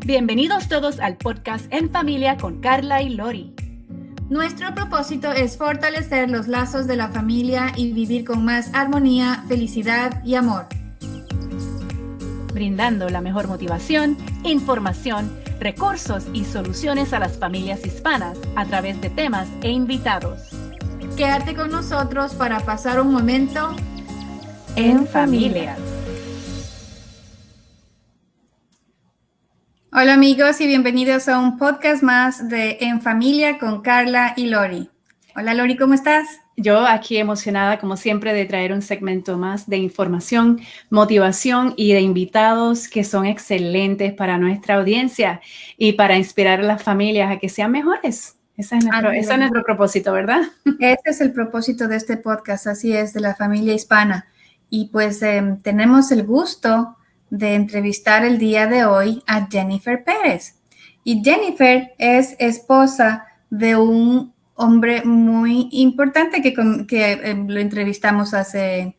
Bienvenidos todos al podcast En Familia con Carla y Lori. Nuestro propósito es fortalecer los lazos de la familia y vivir con más armonía, felicidad y amor. Brindando la mejor motivación, información, recursos y soluciones a las familias hispanas a través de temas e invitados. Quédate con nosotros para pasar un momento en familia. Hola amigos y bienvenidos a un podcast más de En Familia con Carla y Lori. Hola Lori, ¿cómo estás? Yo aquí emocionada como siempre de traer un segmento más de información, motivación y de invitados que son excelentes para nuestra audiencia y para inspirar a las familias a que sean mejores. Ese es nuestro propósito, ¿verdad? Ese es el propósito de este podcast, así es, de la familia hispana. Y pues tenemos el gusto de entrevistar el día de hoy a Jennifer Pérez. Y Jennifer es esposa de un hombre muy importante que lo entrevistamos hace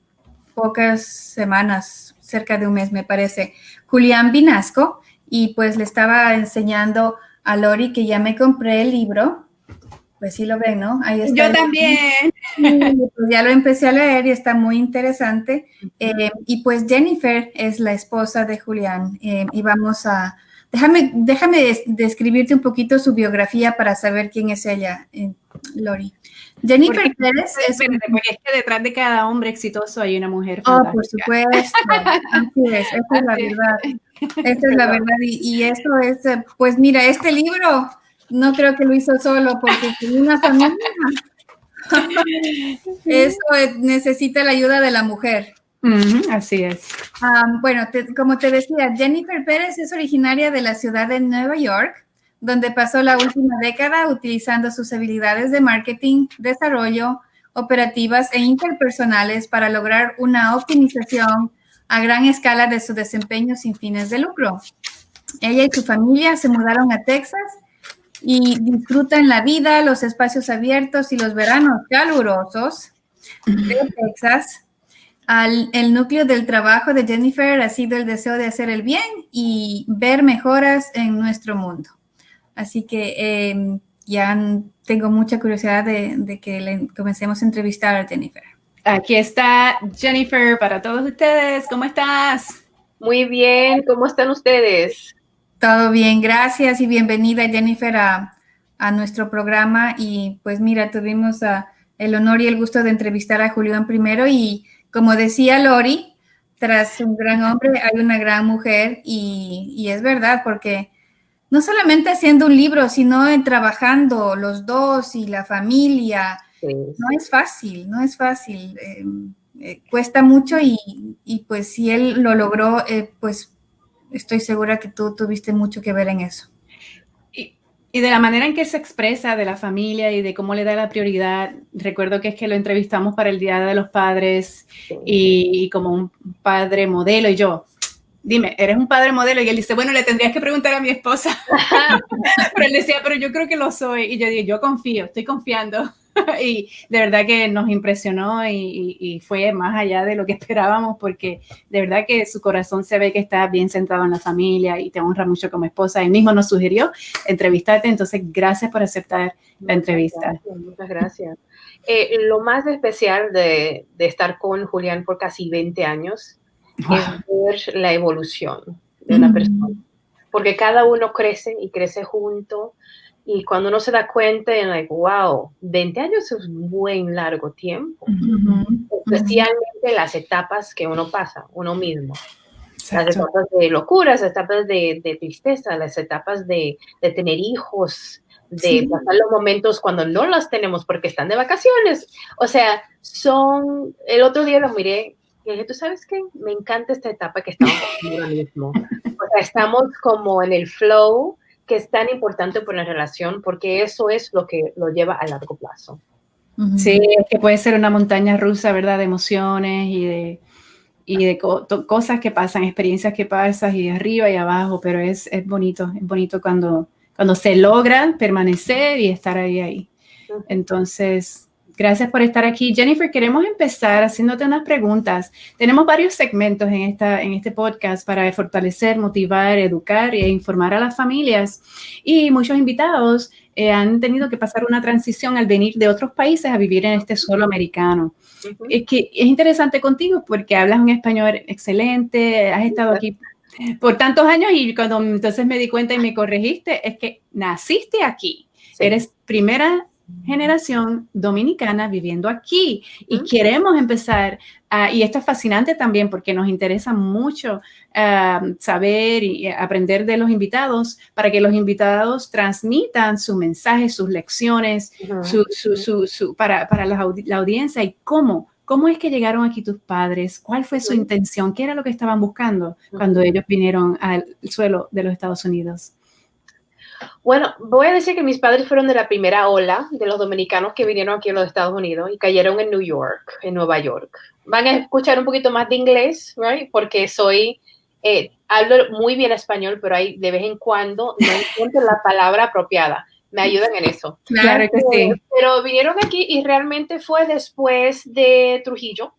pocas semanas, cerca de un mes me parece, Julián Vinasco, y pues le estaba enseñando a Lori que ya me compré el libro. Pues sí lo ven, ¿no? Ahí está. Yo también. Pues ya lo empecé a leer y está muy interesante. Y pues Jennifer es la esposa de Julián. Y vamos a... Déjame describirte un poquito su biografía para saber quién es ella, Lori. Jennifer Pérez es... Porque es que detrás de cada hombre exitoso hay una mujer fantástica. Oh, por supuesto. Así es, esa es la verdad. Esa es la verdad. Y eso es, pues mira, este libro... No creo que lo hizo solo porque con una familia. Eso necesita la ayuda de la mujer. Así es. Bueno, como te decía, Jennifer Pérez es originaria de la ciudad de Nueva York, donde pasó la última década utilizando sus habilidades de marketing, desarrollo, operativas e interpersonales para lograr una optimización a gran escala de su desempeño sin fines de lucro. Ella y su familia se mudaron a Texas y disfrutan la vida, los espacios abiertos y los veranos calurosos de Texas. El núcleo del trabajo de Jennifer ha sido el deseo de hacer el bien y ver mejoras en nuestro mundo. Así que ya tengo mucha curiosidad de que comencemos a entrevistar a Jennifer. Aquí está Jennifer para todos ustedes. ¿Cómo estás? Muy bien, ¿cómo están ustedes? Todo bien, gracias y bienvenida Jennifer a nuestro programa. Y pues mira, tuvimos el honor y el gusto de entrevistar a Julián primero y como decía Lori, tras un gran hombre hay una gran mujer y es verdad porque no solamente haciendo un libro, sino trabajando los dos y la familia, sí. No es fácil, cuesta mucho y pues si él lo logró, pues estoy segura que tú tuviste mucho que ver en eso. Y de la manera en que se expresa de la familia y de cómo le da la prioridad, recuerdo que es que lo entrevistamos para el Día de los Padres y como un padre modelo y yo, dime, ¿eres un padre modelo? Y él dice, bueno, le tendrías que preguntar a mi esposa. Pero él decía, pero yo creo que lo soy. Y yo digo, yo confío, estoy confiando. Y de verdad que nos impresionó y fue más allá de lo que esperábamos porque de verdad que su corazón se ve que está bien centrado en la familia y te honra mucho como esposa. Él mismo nos sugirió entrevistarte, entonces gracias por aceptar la entrevista. Muchas gracias. Lo más especial de estar con Julián por casi 20 años es ver la evolución de una persona, porque cada uno crece y crece junto. Y cuando uno se da cuenta, wow, 20 años es un buen largo tiempo. Especialmente las etapas que uno pasa, uno mismo. Exacto. Las etapas de locuras, las etapas de tristeza, las etapas de tener hijos, de pasar los momentos cuando no los tenemos porque están de vacaciones. O sea, el otro día los miré y dije, ¿tú sabes qué? Me encanta esta etapa que estamos ahora mismo. O sea, estamos como en el flow, que es tan importante por la relación, porque eso es lo que lo lleva a largo plazo. Sí, es que puede ser una montaña rusa, ¿verdad? De emociones y de cosas que pasan, experiencias que pasan y de arriba y abajo, pero es bonito cuando se logra permanecer y estar ahí. Entonces, Gracias por estar aquí. Jennifer, queremos empezar haciéndote unas preguntas. Tenemos varios segmentos en este podcast para fortalecer, motivar, educar e informar a las familias. Y muchos invitados han tenido que pasar una transición al venir de otros países a vivir en este suelo americano. Es interesante contigo porque hablas un español excelente, has estado aquí por tantos años y cuando entonces me di cuenta y me corregiste, es que naciste aquí. Sí. Eres primera generación dominicana viviendo aquí y queremos empezar, y esto es fascinante también porque nos interesa mucho saber y aprender de los invitados para que los invitados transmitan su mensaje, sus lecciones, para la audiencia y cómo es que llegaron aquí tus padres, cuál fue su intención, qué era lo que estaban buscando cuando ellos vinieron al suelo de los Estados Unidos. Bueno, voy a decir que mis padres fueron de la primera ola de los dominicanos que vinieron aquí a los Estados Unidos y cayeron en Nueva York. Van a escuchar un poquito más de inglés, right? Porque hablo muy bien español, pero hay de vez en cuando no encuentro la palabra apropiada. Me ayudan en eso. Claro que sí. Pero vinieron aquí y realmente fue después de Trujillo,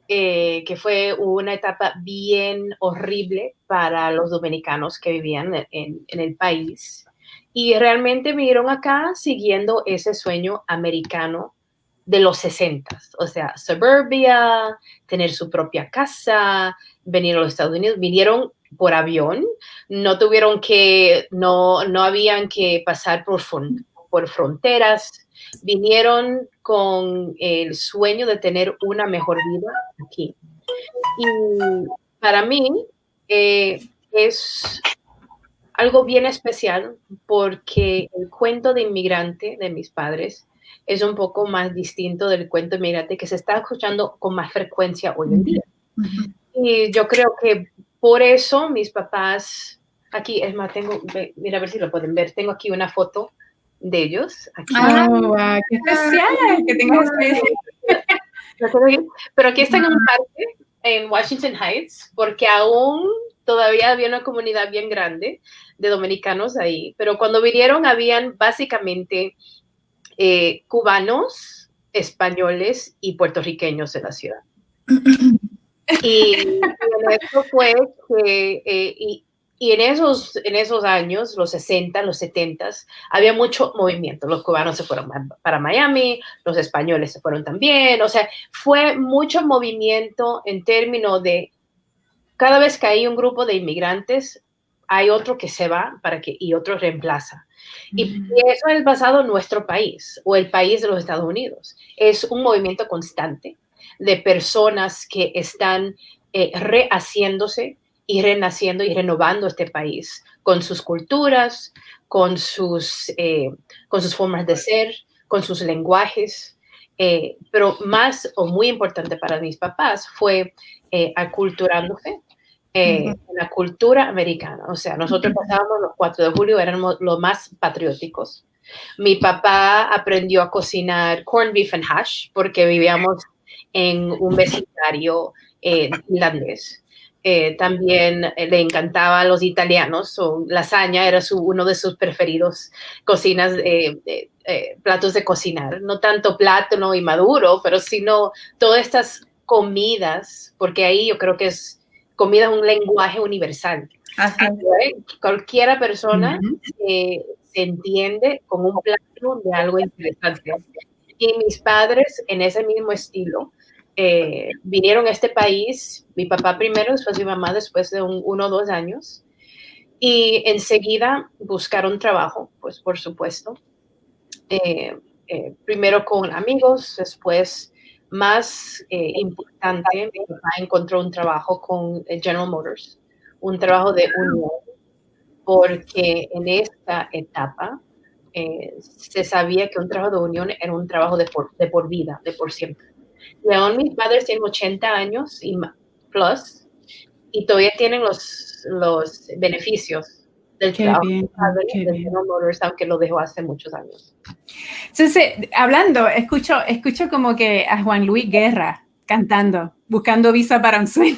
que fue una etapa bien horrible para los dominicanos que vivían en el país. Y realmente vinieron acá siguiendo ese sueño americano de los 60s, o sea, suburbia, tener su propia casa, venir a los Estados Unidos, vinieron por avión, no habían que pasar por fronteras, vinieron con el sueño de tener una mejor vida aquí. Y para mí es algo bien especial porque el cuento de inmigrante de mis padres es un poco más distinto del cuento de inmigrante que se está escuchando con más frecuencia hoy en día. Y yo creo que por eso mis papás, aquí, es más, mira a ver si lo pueden ver, tengo aquí una foto de ellos. Aquí. ¡Wow! ¡Qué especial! Que tengas Pero aquí están en un parque en Washington Heights, porque aún todavía había una comunidad bien grande de dominicanos ahí, pero cuando vinieron habían básicamente cubanos, españoles y puertorriqueños en la ciudad. Y eso fue que, y en esos años, los 60, los 70, había mucho movimiento. Los cubanos se fueron para Miami, los españoles se fueron también. O sea, fue mucho movimiento en términos de cada vez que hay un grupo de inmigrantes, hay otro que se va y otro reemplaza. Y eso es basado en nuestro país o el país de los Estados Unidos. Es un movimiento constante de personas que están rehaciéndose y renaciendo y renovando este país con sus culturas, con sus formas de ser, con sus lenguajes. Pero más o muy importante para mis papás fue aculturándose en la cultura americana. O sea, nosotros pasábamos los 4 de julio, éramos los más patrióticos. Mi papá aprendió a cocinar corned beef and hash porque vivíamos en un vecindario irlandés. También le encantaba a los italianos, lasaña era uno de sus preferidos platos de cocinar. No tanto plátano y maduro, pero sino todas estas comidas, porque ahí yo creo que comida es un lenguaje universal. Cualquiera persona se entiende con un plato de algo interesante. Y mis padres, en ese mismo estilo, vinieron a este país, mi papá primero, después mi mamá, después de 1 o 2 años, y enseguida buscaron trabajo, pues por supuesto, primero con amigos, después más importante, mi papá encontró un trabajo con General Motors, un trabajo de unión, porque en esta etapa se sabía que un trabajo de unión era un trabajo de por vida, de por siempre. Y aún mis padres tienen 80 años y plus, y todavía tienen los beneficios del trabajo de General Motors, aunque lo dejó hace muchos años. Entonces, hablando, escucho como que a Juan Luis Guerra cantando, buscando visa para un sueño.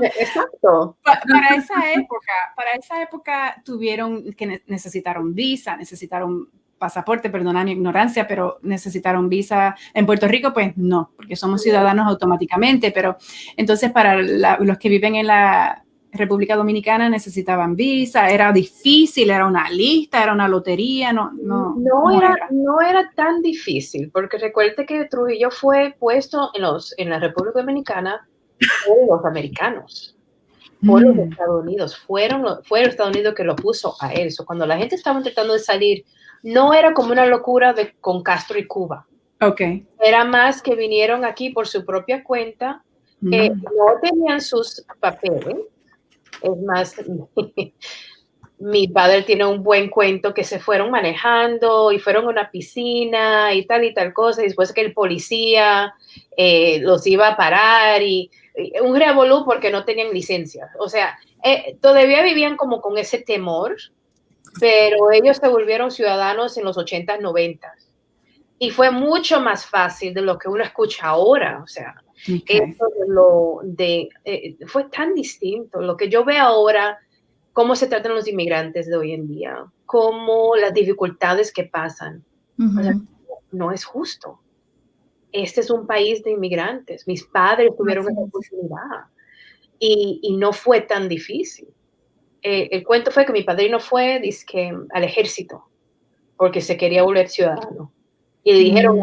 Exacto. Para esa época tuvieron que necesitaron visa, necesitaron pasaporte, perdona mi ignorancia, pero necesitaron visa. En Puerto Rico, pues no, porque somos ciudadanos automáticamente, pero entonces para los que viven en la República Dominicana necesitaban visa, era difícil, era una lista, era una lotería, no era tan difícil, porque recuerde que Trujillo fue puesto en la República Dominicana por los americanos, por los Estados Unidos, fue los Estados Unidos que lo puso a él. Cuando la gente estaba tratando de salir, no era como una locura con Castro y Cuba. Okay. Era más que vinieron aquí por su propia cuenta, no tenían sus papeles. Es más, mi padre tiene un buen cuento que se fueron manejando y fueron a una piscina y tal cosa, y después que el policía los iba a parar y un revolú porque no tenían licencia. O sea, todavía vivían como con ese temor, pero ellos se volvieron ciudadanos en los 80s, 90s. Y fue mucho más fácil de lo que uno escucha ahora. O sea, fue tan distinto. Lo que yo veo ahora, cómo se tratan los inmigrantes de hoy en día, cómo las dificultades que pasan. O sea, no es justo. Este es un país de inmigrantes. Mis padres tuvieron esa oportunidad y no fue tan difícil. El cuento fue que mi padrino fue al ejército porque se quería volver ciudadano. Y le dijeron,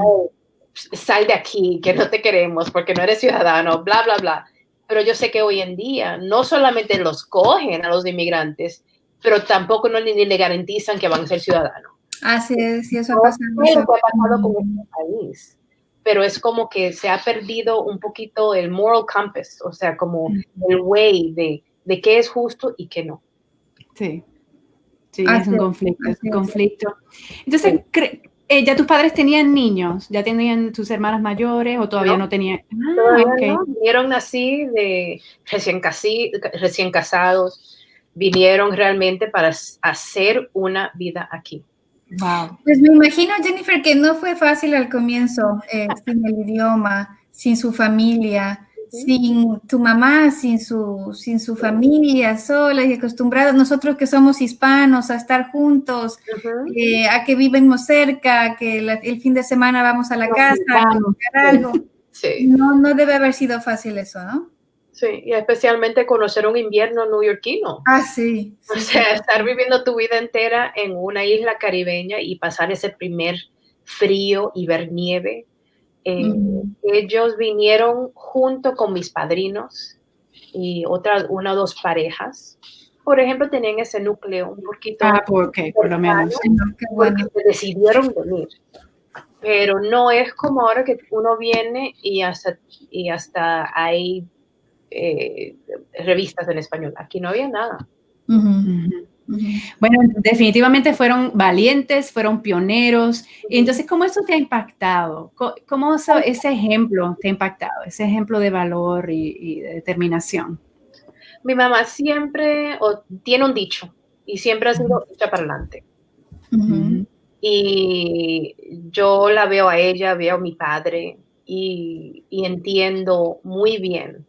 sal de aquí, que no te queremos porque no eres ciudadano, bla, bla, bla. Pero yo sé que hoy en día no solamente los cogen a los inmigrantes, pero tampoco ni le garantizan que van a ser ciudadanos. Así es, y eso ha pasado. No sé lo que ha pasado con este país, pero es como que se ha perdido un poquito el moral compass, o sea, como el way de qué es justo y qué no. Sí, es un conflicto. Entonces, ¿ya tus padres tenían niños? ¿Ya tenían tus hermanas mayores o todavía no tenían? Todavía no. Vinieron así de recién casados. Vinieron realmente para hacer una vida aquí. Wow. Pues me imagino, Jennifer, que no fue fácil al comienzo, sin el idioma, sin su familia, sin tu mamá, sin su familia, sola y acostumbrada, nosotros que somos hispanos, a estar juntos, a que vivimos cerca, que el fin de semana vamos a la casa, a buscar algo. Sí. No debe haber sido fácil eso, ¿no? Sí, y especialmente conocer un invierno neoyorquino. Sí. O sea, estar viviendo tu vida entera en una isla caribeña y pasar ese primer frío y ver nieve. Ellos vinieron junto con mis padrinos y una o dos parejas. Por ejemplo, tenían ese núcleo un poquito. Por lo menos. Porque decidieron venir. Pero no es como ahora que uno viene y hasta hay revistas en español. Aquí no había nada. Bueno, definitivamente fueron valientes, fueron pioneros. Y entonces, ¿cómo eso te ha impactado? ¿Cómo ese ejemplo te ha impactado? Ese ejemplo de valor y de determinación. Mi mamá siempre tiene un dicho y siempre ha sido hecha para adelante. Y yo la veo a ella, veo a mi padre y entiendo muy bien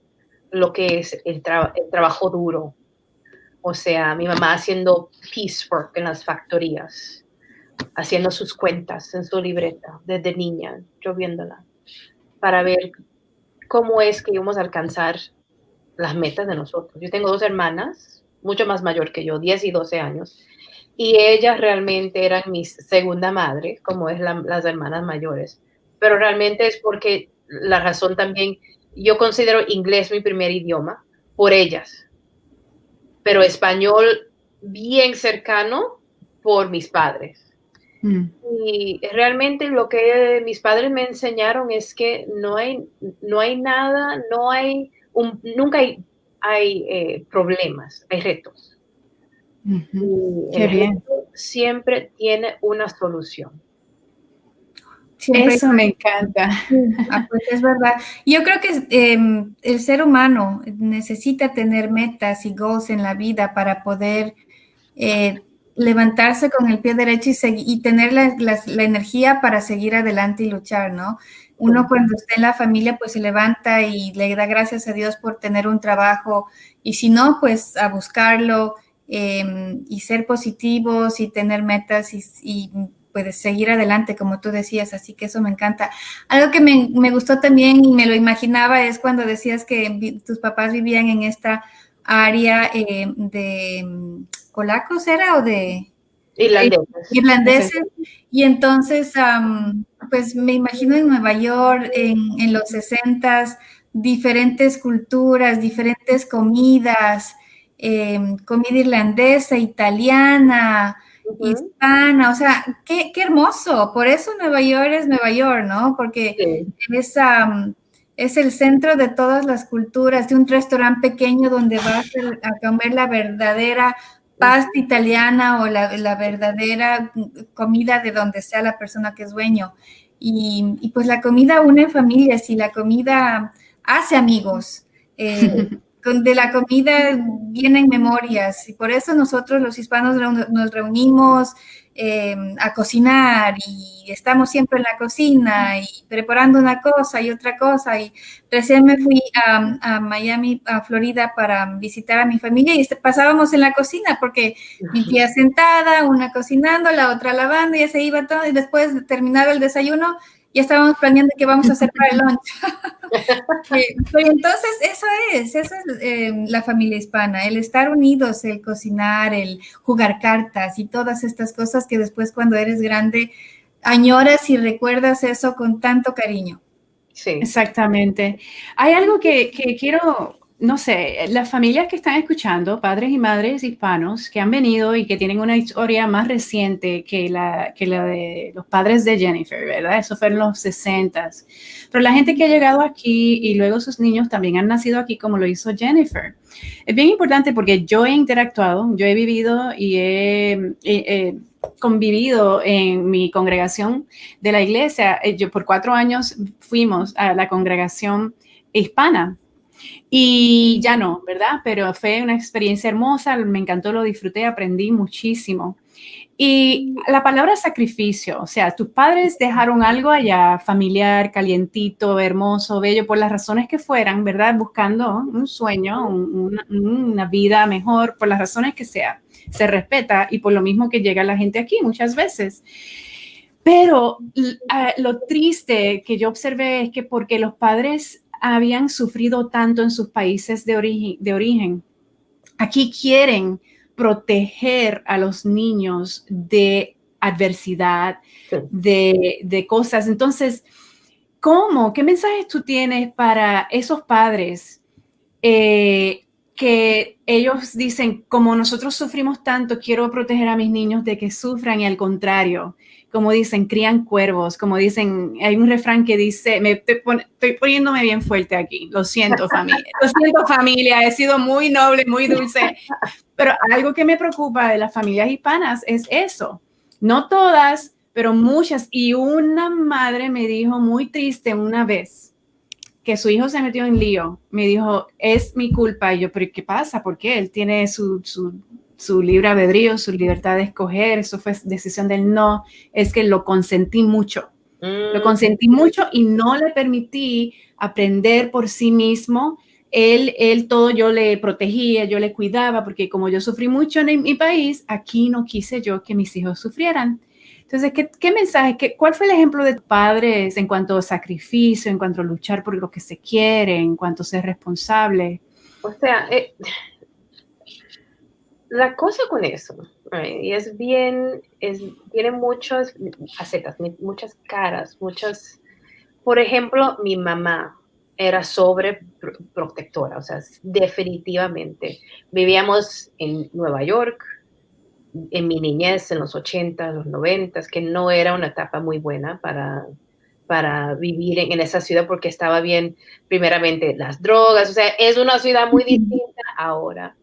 lo que es el trabajo duro. O sea, mi mamá haciendo piecework en las factorías, haciendo sus cuentas en su libreta desde niña, yo viéndola, para ver cómo es que íbamos a alcanzar las metas de nosotros. Yo tengo 2 hermanas, mucho más mayor que yo, 10 y 12 años, y ellas realmente eran mi segunda madre, como es las hermanas mayores. Pero realmente es porque la razón también, yo considero inglés mi primer idioma por ellas, pero español bien cercano por mis padres. Y realmente lo que mis padres me enseñaron es que no hay nada, nunca hay problemas, hay retos. Qué bien. Siempre tiene una solución. Eso me encanta. Pues es verdad. Yo creo que el ser humano necesita tener metas y goals en la vida para poder levantarse con el pie derecho y tener la energía para seguir adelante y luchar, ¿no? Uno cuando está en la familia, pues se levanta y le da gracias a Dios por tener un trabajo, y si no, pues a buscarlo y ser positivos y tener metas y puedes seguir adelante, como tú decías, así que eso me encanta. Algo que me gustó también y me lo imaginaba es cuando decías que tus papás vivían en esta área de polacos, ¿era? ¿O de irlandeses? Y entonces, pues me imagino en Nueva York, en los 60s, diferentes culturas, diferentes comidas, comida irlandesa, italiana, hispana, o sea, qué hermoso. Por eso Nueva York es Nueva York, ¿no? Porque es el centro de todas las culturas, de un restaurante pequeño donde vas a comer la verdadera pasta italiana o la verdadera comida de donde sea la persona que es dueño. Y pues la comida une familias y la comida hace amigos. De la comida vienen memorias y por eso nosotros los hispanos nos reunimos a cocinar y estamos siempre en la cocina y preparando una cosa y otra cosa. Y recién me fui a Miami, a Florida, para visitar a mi familia y pasábamos en la cocina porque mi tía sentada, una cocinando, la otra lavando y ya se iba todo y después terminaba el desayuno ya estábamos planeando qué vamos a hacer para el lunch. Pero entonces eso es la familia hispana, el estar unidos, el cocinar, el jugar cartas y todas estas cosas que después cuando eres grande añoras y recuerdas eso con tanto cariño. Sí. Exactamente. Hay algo que quiero, no sé, las familias que están escuchando, padres y madres hispanos que han venido y que tienen una historia más reciente que la de los padres de Jennifer, ¿verdad? Eso fue en los 60s. Pero la gente que ha llegado aquí y luego sus niños también han nacido aquí como lo hizo Jennifer. Es bien importante porque yo he interactuado, yo he vivido y he convivido en mi congregación de la iglesia. Yo por 4 años fuimos a la congregación hispana. Y ya no, ¿verdad? Pero fue una experiencia hermosa, me encantó, lo disfruté, aprendí muchísimo. Y la palabra sacrificio, o sea, tus padres dejaron algo allá, familiar, calientito, hermoso, bello, por las razones que fueran, ¿verdad? Buscando un sueño, una vida mejor, por las razones que sea. Se respeta y por lo mismo que llega la gente aquí muchas veces. Pero lo triste que yo observé es que porque los padres habían sufrido tanto en sus países de origen, aquí quieren proteger a los niños de adversidad, de cosas. Entonces, ¿cómo? ¿Qué mensajes tú tienes para esos padres que ellos dicen, como nosotros sufrimos tanto, quiero proteger a mis niños de que sufran, y al contrario, como dicen, crían cuervos, como dicen, hay un refrán que dice, estoy poniéndome bien fuerte aquí, lo siento familia, he sido muy noble, muy dulce, pero algo que me preocupa de las familias hispanas es eso, no todas, pero muchas, y una madre me dijo muy triste una vez, que su hijo se metió en lío, me dijo, es mi culpa. Y yo, ¿pero qué pasa? ¿Por qué? Él tiene su libre albedrío, su libertad de escoger, eso fue decisión de él. No, es que lo consentí mucho. Lo consentí mucho y no le permití aprender por sí mismo. Él todo yo le protegía, yo le cuidaba, porque como yo sufrí mucho en mi país, aquí no quise yo que mis hijos sufrieran. Entonces, ¿qué mensaje? ¿Cuál fue el ejemplo de tus padres en cuanto a sacrificio, en cuanto a luchar por lo que se quiere, en cuanto a ser responsable? O sea, la cosa con eso, y tiene muchas facetas, muchas caras, por ejemplo, mi mamá era sobreprotectora, o sea, definitivamente. Vivíamos en Nueva York, en mi niñez, en los 80, los 90, que no era una etapa muy buena para vivir en esa ciudad porque estaba bien, primeramente, las drogas, o sea, es una ciudad muy distinta ahora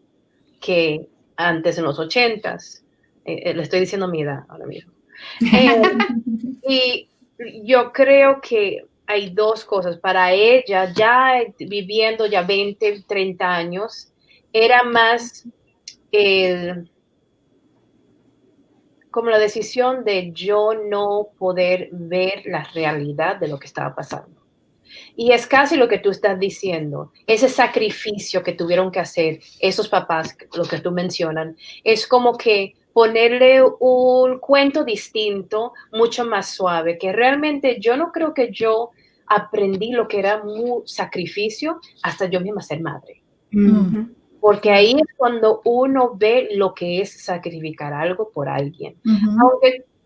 que antes en los 80. Le estoy diciendo mi edad ahora mismo. Y yo creo que hay dos cosas. Para ella, ya viviendo ya 20, 30 años, era más como la decisión de yo no poder ver la realidad de lo que estaba pasando. Y es casi lo que tú estás diciendo, ese sacrificio que tuvieron que hacer esos papás, lo que tú mencionas, es como que ponerle un cuento distinto, mucho más suave, que realmente yo no creo que yo aprendí lo que era un sacrificio hasta yo misma ser madre. Porque ahí es cuando uno ve lo que es sacrificar algo por alguien.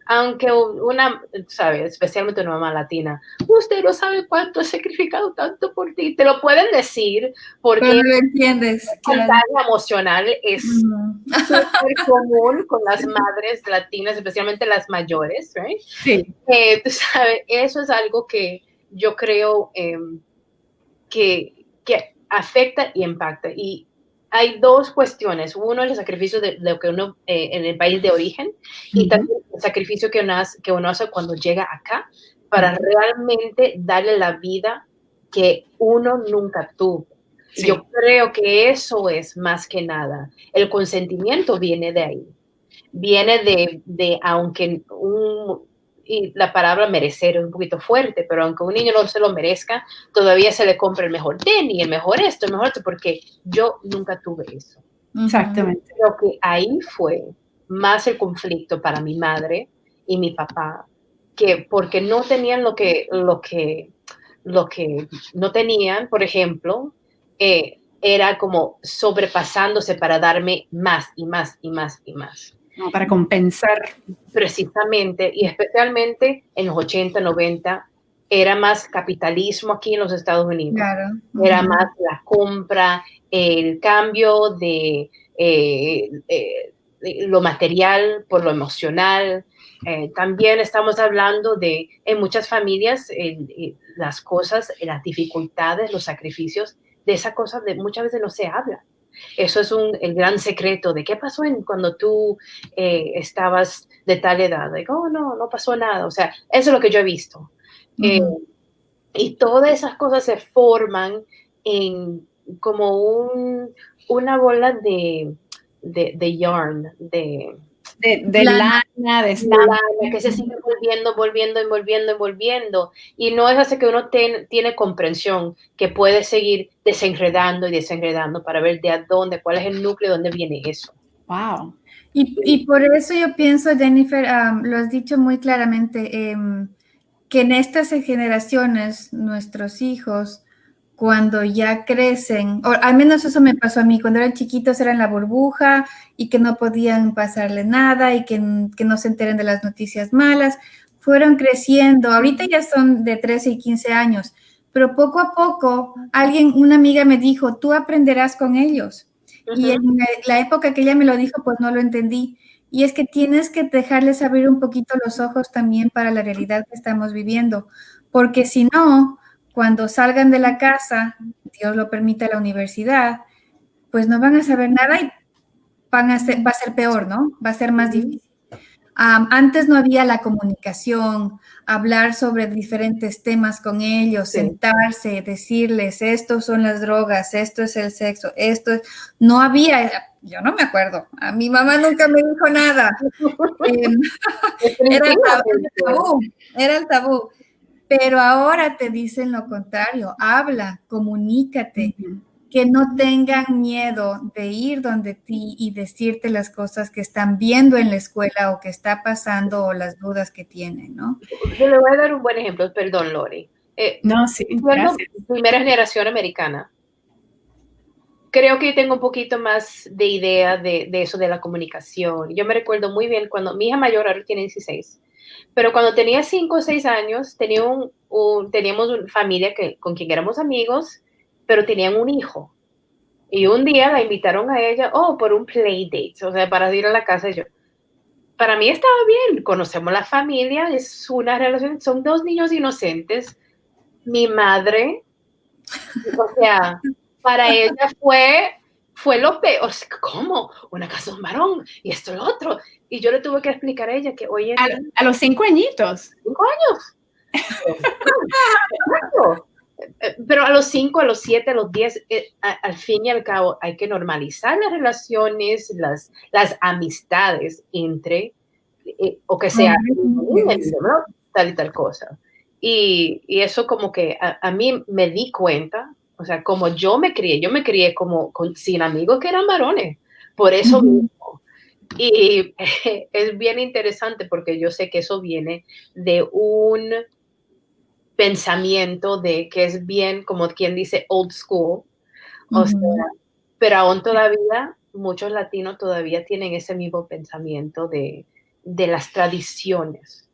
Aunque una, ¿sabes? Especialmente una mamá latina, usted no sabe cuánto he sacrificado tanto por ti. Te lo pueden decir porque pero no lo entiendes. El daño emocional es súper común con las madres latinas, especialmente las mayores, ¿right? Sí. Tú sabes, eso es algo que yo creo que afecta y impacta. Y hay dos cuestiones. Uno es el sacrificio de lo que uno en el país de origen y también el sacrificio que uno hace cuando llega acá para realmente darle la vida que uno nunca tuvo. Sí. Yo creo que eso es más que nada. El consentimiento viene de ahí. Viene de aunque y la palabra merecer es un poquito fuerte, pero aunque un niño no se lo merezca, todavía se le compra el mejor tenis, el mejor esto, porque yo nunca tuve eso. Exactamente. Creo que ahí fue más el conflicto para mi madre y mi papá, que porque no tenían lo que no tenían, por ejemplo, era como sobrepasándose para darme más y más y más y más. No, para compensar. Precisamente, y especialmente en los 80, 90, era más capitalismo aquí en los Estados Unidos. Claro. Era más la compra, el cambio de lo material por lo emocional. También estamos hablando de, en muchas familias, las cosas, las dificultades, los sacrificios, de esas cosas muchas veces no se habla. Eso es el gran secreto de qué pasó cuando tú estabas de tal edad. Digo, no pasó nada. O sea, eso es lo que yo he visto. Y todas esas cosas se forman en como una bola de yarn, de lana, de lana, que se sigue envolviendo. Y no es hasta que uno tiene comprensión que puede seguir desenredando y desenredando para ver de dónde, cuál es el núcleo, de dónde viene eso. Wow. Y por eso yo pienso, Jennifer, lo has dicho muy claramente, que en estas generaciones, nuestros hijos, cuando ya crecen, o al menos eso me pasó a mí, cuando eran chiquitos eran la burbuja y que no podían pasarle nada y que no se enteren de las noticias malas, fueron creciendo, ahorita ya son de 13 y 15 años, pero poco a poco una amiga me dijo, tú aprenderás con ellos. Y en la época que ella me lo dijo, pues no lo entendí. Y es que tienes que dejarles abrir un poquito los ojos también para la realidad que estamos viviendo, porque si no, cuando salgan de la casa, Dios lo permita, la universidad, pues no van a saber nada y va a ser peor, ¿no? Va a ser más difícil. Antes no había la comunicación, hablar sobre diferentes temas con ellos, sentarse, decirles, estos son las drogas, esto es el sexo, no había, yo no me acuerdo, a mi mamá nunca me dijo nada. Era el tabú. Pero ahora te dicen lo contrario, habla, comunícate, que no tengan miedo de ir donde ti y decirte las cosas que están viendo en la escuela o que está pasando o las dudas que tienen, ¿no? Yo le voy a dar un buen ejemplo, perdón, Lori. No, sí, gracias. Primera generación americana. Creo que yo tengo un poquito más de idea de eso de la comunicación. Yo me recuerdo muy bien cuando mi hija mayor ahora tiene 16. Pero cuando tenía 5 o 6 años, teníamos una familia con quien éramos amigos, pero tenían un hijo. Y un día la invitaron a ella, por un play date, o sea, para ir a la casa. Para mí estaba bien, conocemos la familia, es una relación, son 2 niños inocentes. Mi madre, o sea, para ella fue lo peor. ¿Cómo? Una casa de un varón y esto y lo otro. Y yo le tuve que explicar a ella que oye. A los 5 añitos. 5 años. Pero a los 5, a los 7, a los 10, al fin y al cabo hay que normalizar las relaciones, las amistades entre, o que sea, tal y tal cosa. Y eso como que a mí me di cuenta, o sea, como yo me crié como sin amigos que eran varones, por eso mismo. Y es bien interesante porque yo sé que eso viene de un pensamiento de que es bien, como quien dice, old school. O sea, pero aún todavía muchos latinos todavía tienen ese mismo pensamiento de las tradiciones.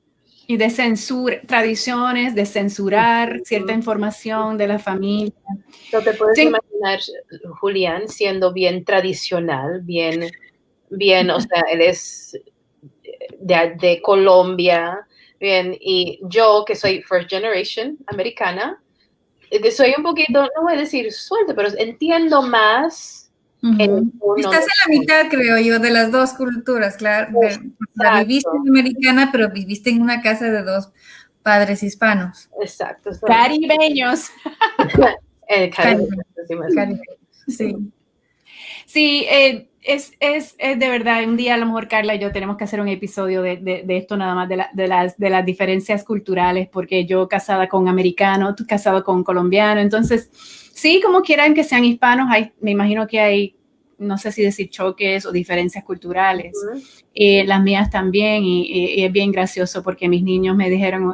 Y de censura, tradiciones, de censurar cierta información de la familia. No te puedes Sí. imaginar, Julián, siendo bien tradicional, bien, o sea, él es de Colombia, bien, y yo que soy first generation americana, que soy un poquito, no voy a decir suelta, pero entiendo más. Estás en la mitad, creo yo, de las dos culturas, claro. La viviste americana, pero viviste en una casa de dos padres hispanos. Exacto. Caribeños. Caribeños, sí. Sí, es de verdad, un día a lo mejor Carla y yo tenemos que hacer un episodio de esto nada más, de las diferencias culturales, porque yo casada con americano, tú casado con colombiano, entonces sí, como quieran que sean hispanos, me imagino que hay, no sé si decir choques o diferencias culturales, las mías también, y es bien gracioso porque mis niños me dijeron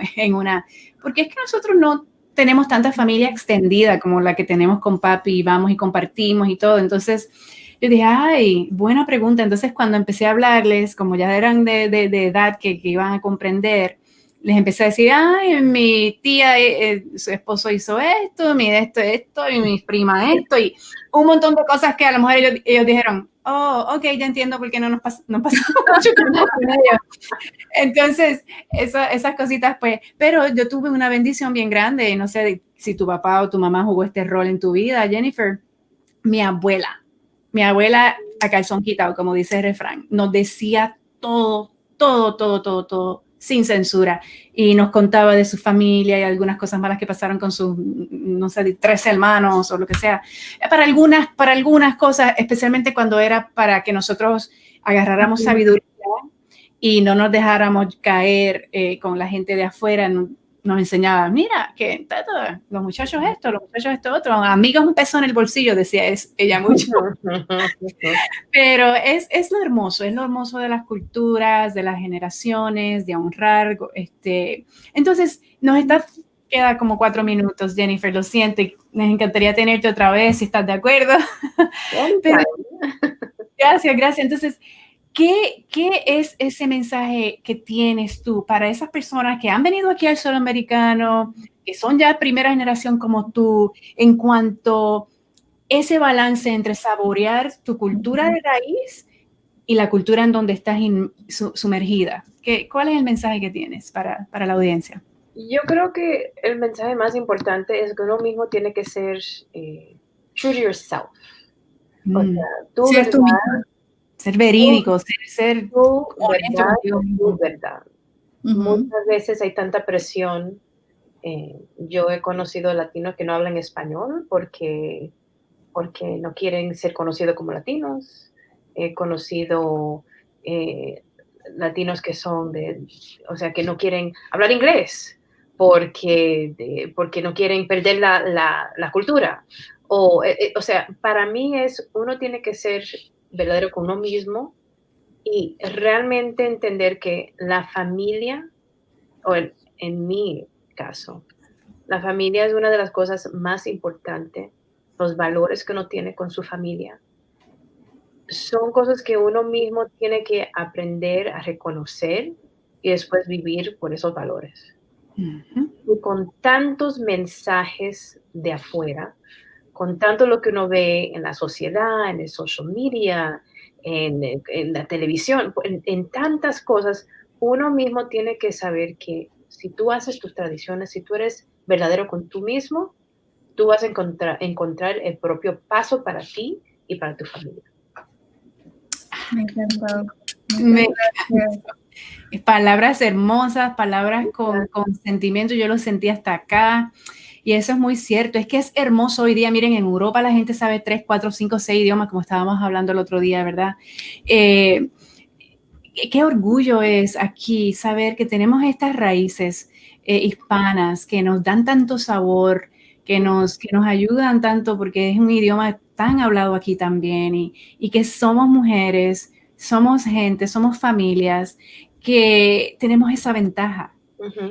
porque es que nosotros no tenemos tanta familia extendida como la que tenemos con papi, y vamos y compartimos y todo, entonces yo dije, ay, buena pregunta. Entonces, cuando empecé a hablarles, como ya eran de edad que iban a comprender, les empecé a decir, ay, mi tía, su esposo hizo esto, mi esto, y mi prima esto, y un montón de cosas que a lo mejor ellos dijeron, oh, ok, ya entiendo por qué no pasó mucho tiempo con ellos. Entonces, esas cositas, pues, pero yo tuve una bendición bien grande, no sé si tu papá o tu mamá jugó este rol en tu vida, Jennifer. Mi abuela a calzón quitado, como dice el refrán, nos decía todo, sin censura, y nos contaba de su familia y algunas cosas malas que pasaron con sus, no sé, 13 hermanos o lo que sea. Para algunas cosas, especialmente cuando era para que nosotros agarráramos sabiduría y no nos dejáramos caer con la gente de afuera. Nos enseñaba, mira, que los muchachos esto otro, amigos un peso en el bolsillo, decía ella mucho. Pero es lo hermoso de las culturas, de las generaciones, de honrar. Entonces, queda como 4 minutos, Jennifer, lo siento, nos encantaría tenerte otra vez, si estás de acuerdo. Pero, gracias. Entonces, ¿qué es ese mensaje que tienes tú para esas personas que han venido aquí al suelo americano, que son ya primera generación como tú, en cuanto a ese balance entre saborear tu cultura de raíz y la cultura en donde estás sumergida? ¿Cuál es el mensaje que tienes para la audiencia? Yo creo que el mensaje más importante es que uno mismo tiene que ser true to yourself. O sea, tu verdad. Ser verídico, ser tu verdad. Muchas veces hay tanta presión. Yo he conocido latinos que no hablan español porque no quieren ser conocidos como latinos. He conocido latinos que son o sea, que no quieren hablar inglés porque no quieren perder la cultura. O sea, para mí uno tiene que ser verdadero con uno mismo y realmente entender que la familia, o en mi caso, la familia es una de las cosas más importantes, los valores que uno tiene con su familia. Son cosas que uno mismo tiene que aprender a reconocer y después vivir por esos valores. Y con tantos mensajes de afuera, con tanto lo que uno ve en la sociedad, en el social media, en la televisión, en tantas cosas, uno mismo tiene que saber que si tú haces tus tradiciones, si tú eres verdadero con tú mismo, tú vas a encontrar el propio paso para ti y para tu familia. Me encantó. Palabras hermosas, palabras con sentimiento, yo lo sentí hasta acá. Y eso es muy cierto, es que es hermoso hoy día. Miren, en Europa la gente sabe 3, 4, 5, 6 idiomas, como estábamos hablando el otro día, ¿verdad? Qué orgullo es aquí saber que tenemos estas raíces hispanas que nos dan tanto sabor, que nos ayudan tanto, porque es un idioma tan hablado aquí también, y que somos mujeres somos gente, somos familias que tenemos esa ventaja.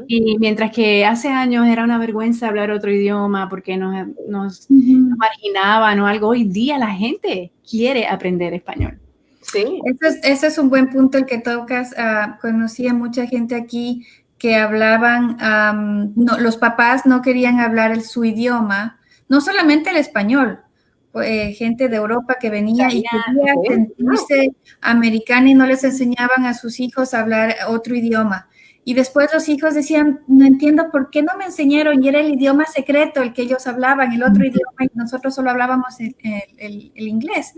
Y mientras que hace años era una vergüenza hablar otro idioma porque nos marginaban o algo, hoy día la gente quiere aprender español. Sí. Ese es un buen punto el que tocas. Conocí a mucha gente aquí que hablaban, los papás no querían hablar su idioma, no solamente el español, gente de Europa que venía y quería sentirse americana y no les enseñaban a sus hijos a hablar otro idioma. Y después los hijos decían, no entiendo por qué no me enseñaron, y era el idioma secreto el que ellos hablaban, el otro idioma, y nosotros solo hablábamos el inglés.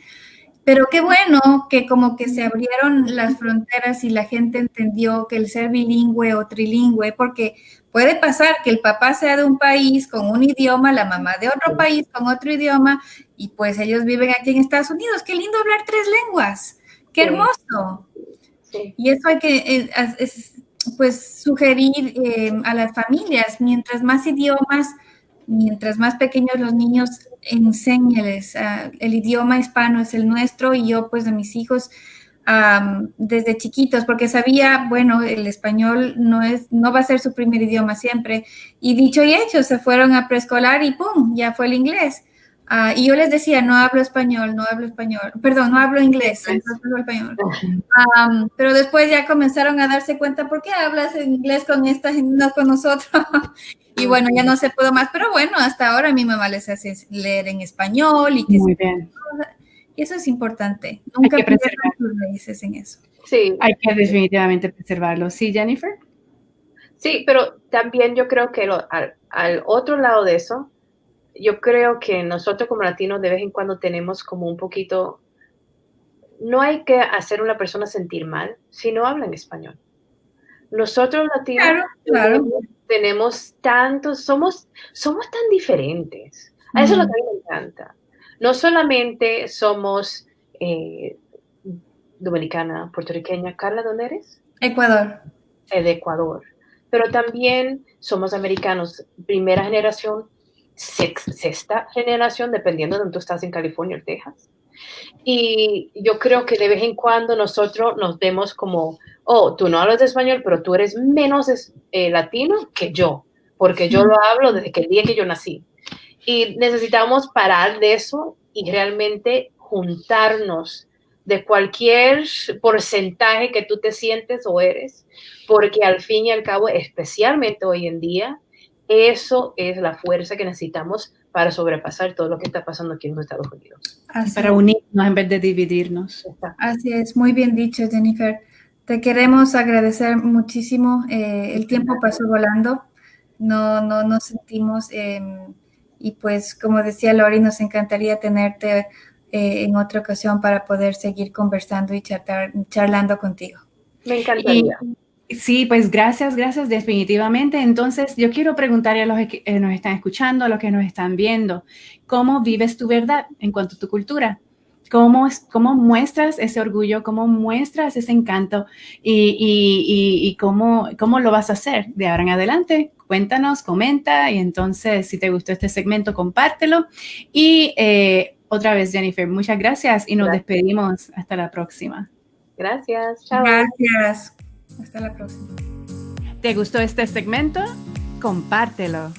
Pero qué bueno que como que se abrieron las fronteras y la gente entendió que el ser bilingüe o trilingüe, porque puede pasar que el papá sea de un país con un idioma, la mamá de otro país con otro idioma, y pues ellos viven aquí en Estados Unidos. ¡Qué lindo hablar 3 lenguas! ¡Qué hermoso! Sí. Y eso hay que pues sugerir a las familias, mientras más idiomas, mientras más pequeños los niños, enséñales. El idioma hispano es el nuestro, y yo pues de mis hijos desde chiquitos, porque sabía, bueno, el español no va a ser su primer idioma siempre, y dicho y hecho, se fueron a preescolar y ¡pum!, ya fue el inglés. Y yo les decía, no hablo inglés, entonces hablo español. Pero después ya comenzaron a darse cuenta, ¿por qué hablas en inglés con esta gente, no con nosotros? Y bueno, ya no se pudo más, pero bueno, hasta ahora mi mamá les hace leer en español. Muy bien. Y eso es importante. Nunca pierdan sus raíces en eso. Sí. Hay que definitivamente preservarlo. ¿Sí, Jennifer? Sí, pero también yo creo que al otro lado de eso, yo creo que nosotros como latinos de vez en cuando tenemos como un poquito, no hay que hacer a una persona sentir mal si no hablan español. Nosotros latinos tenemos tantos, somos tan diferentes. A eso es lo que a mí me encanta. No solamente somos dominicana, puertorriqueña. Carla, ¿dónde eres? Ecuador. De Ecuador. Pero también somos americanos, primera generación, sexta generación, dependiendo de donde tú estás, en California o Texas. Y yo creo que de vez en cuando nosotros nos vemos como, oh, tú no hablas de español, pero tú eres menos latino que yo, porque yo lo hablo desde que el día que yo nací. Y necesitamos parar de eso y realmente juntarnos de cualquier porcentaje que tú te sientes o eres, porque al fin y al cabo, especialmente hoy en día, eso es la fuerza que necesitamos para sobrepasar todo lo que está pasando aquí en los Estados Unidos. Para unirnos en vez de dividirnos. Así es, muy bien dicho, Jennifer. Te queremos agradecer muchísimo. El tiempo pasó volando, no sentimos, y pues como decía Lori, nos encantaría tenerte en otra ocasión para poder seguir conversando y charlando contigo. Me encantaría. Sí, pues gracias, definitivamente. Entonces, yo quiero preguntarle a los que nos están escuchando, a los que nos están viendo, ¿cómo vives tu verdad en cuanto a tu cultura? ¿Cómo muestras ese orgullo? ¿Cómo muestras ese encanto? ¿Y cómo lo vas a hacer de ahora en adelante? Cuéntanos, comenta, y entonces, si te gustó este segmento, compártelo. Y otra vez, Jennifer, muchas gracias y nos despedimos. Hasta la próxima. Gracias. Chao. Gracias. Hasta la próxima. ¿Te gustó este segmento? Compártelo.